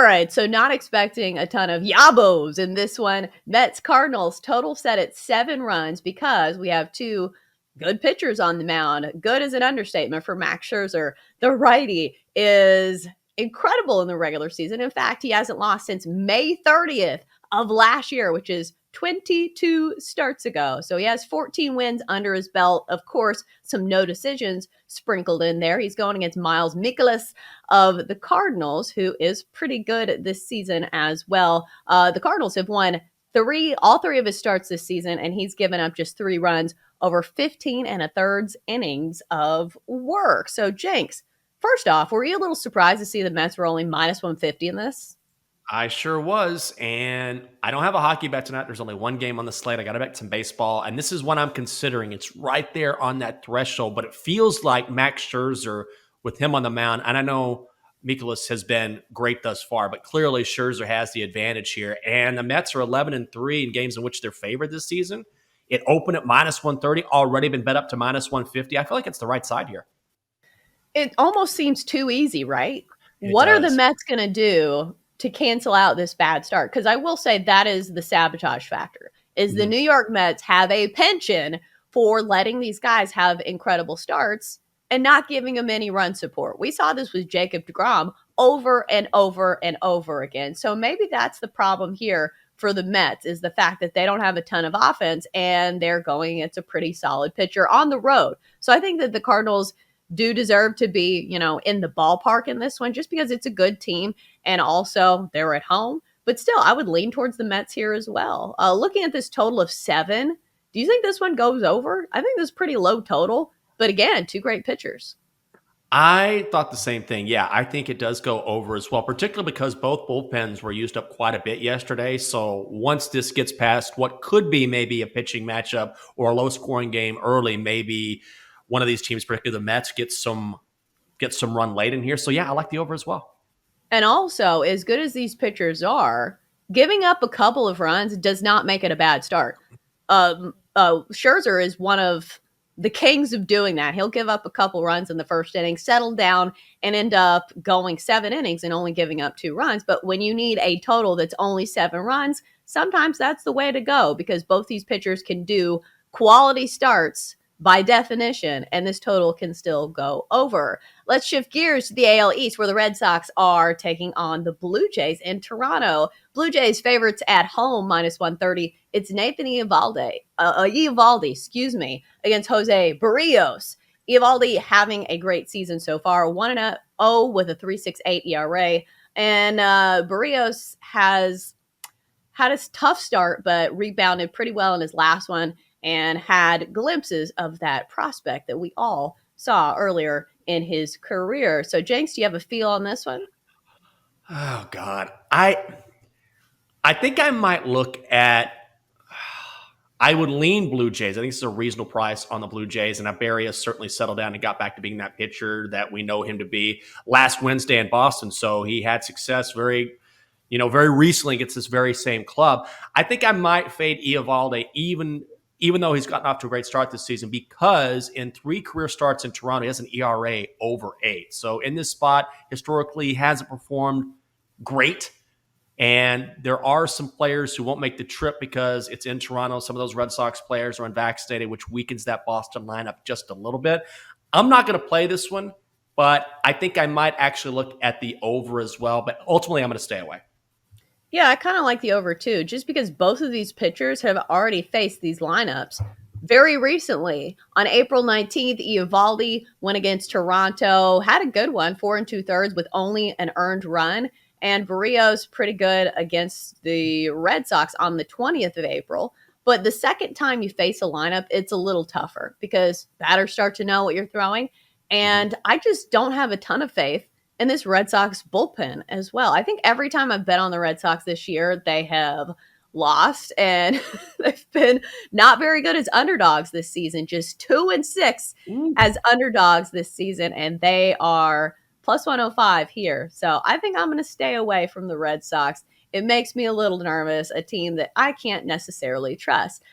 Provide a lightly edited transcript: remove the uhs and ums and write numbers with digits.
right, so not expecting a ton of yabos in this one. Mets Cardinals total set at 7 runs because we have two good pitchers on the mound. Good is an understatement for Max Scherzer. The righty is incredible in the regular season. In fact, he hasn't lost since May 30th of last year, which is 22 starts ago. So he has 14 wins under his belt. Of course, some no decisions sprinkled in there. He's going against Miles Mikolas of the Cardinals, who is pretty good this season as well. The Cardinals have won all three of his starts this season, and he's given up just 3 runs over 15 and a thirds innings of work. So, Jenks, first off, were you a little surprised to see the Mets were only minus 150 in this? I sure was. And I don't have a hockey bet tonight. There's only one game on the slate. I got to bet some baseball. And this is one I'm considering. It's right there on that threshold, but it feels like Max Scherzer with him on the mound. And I know Mikolas has been great thus far, but clearly Scherzer has the advantage here. And the Mets are 11-3 in games in which they're favored this season. It opened at minus 130, already been bet up to minus 150. I feel like it's the right side here. It almost seems too easy, right? It What are the does. Mets going to do to cancel out this bad start? Because I will say that is the sabotage factor. Is the Mhm. New York Mets have a penchant for letting these guys have incredible starts and not giving them any run support. We saw this with Jacob deGrom over and over and over again. So maybe that's the problem here for the Mets, is the fact that they don't have a ton of offense and they're going against a pretty solid pitcher on the road. So I think that the Cardinals do deserve to be, in the ballpark in this one, just because it's a good team and also they're at home. But still, I would lean towards the Mets here as well. Looking at this total of 7, do you think this one goes over? I think this is pretty low total, but again, two great pitchers. I thought the same thing. Yeah, I think it does go over as well, particularly because both bullpens were used up quite a bit yesterday. So once this gets past what could be maybe a pitching matchup or a low scoring game early, maybe one of these teams, particularly the Mets, gets some run late in here. So yeah, I like the over as well. And also, as good as these pitchers are, giving up a couple of runs does not make it a bad start. Scherzer is one of the kings of doing that. He'll give up a couple runs in the first inning, settle down, and end up going 7 innings and only giving up 2 runs. But when you need a total that's only 7 runs, sometimes that's the way to go, because both these pitchers can do quality starts by definition, and this total can still go over. Let's shift gears to the AL East, where the Red Sox are taking on the Blue Jays in Toronto. Blue Jays favorites at home, minus 130. It's Nathan Eovaldi, against Jose Barrios. Eovaldi having a great season so far, 1-0 with a 3.68 ERA. And Barrios has had a tough start, but rebounded pretty well in his last one and had glimpses of that prospect that we all saw earlier in his career. So, Jenks, do you have a feel on this one? Oh God, I think I might look at. I would lean Blue Jays. I think this is a reasonable price on the Blue Jays, and Barry has certainly settled down and got back to being that pitcher that we know him to be. Last Wednesday in Boston, so he had success very recently against this very same club. I think I might fade Eovaldi even though he's gotten off to a great start this season, because in 3 career starts in Toronto, he has an ERA over 8. So in this spot, historically, he hasn't performed great. And there are some players who won't make the trip because it's in Toronto. Some of those Red Sox players are unvaccinated, which weakens that Boston lineup just a little bit. I'm not going to play this one, but I think I might actually look at the over as well. But ultimately, I'm going to stay away. Yeah, I kind of like the over too, just because both of these pitchers have already faced these lineups very recently. On April 19th, Eovaldi went against Toronto, had a good one, 4 2/3 with only an earned run. And Barrios pretty good against the Red Sox on the 20th of April. But the second time you face a lineup, it's a little tougher because batters start to know what you're throwing. And I just don't have a ton of faith in this Red Sox bullpen as well. I think every time I've bet on the Red Sox this year, they have lost, and they've been not very good as underdogs this season, just 2-6 as underdogs this season, and they are plus 105 here. So I think I'm going to stay away from the Red Sox. It makes me a little nervous, a team that I can't necessarily trust.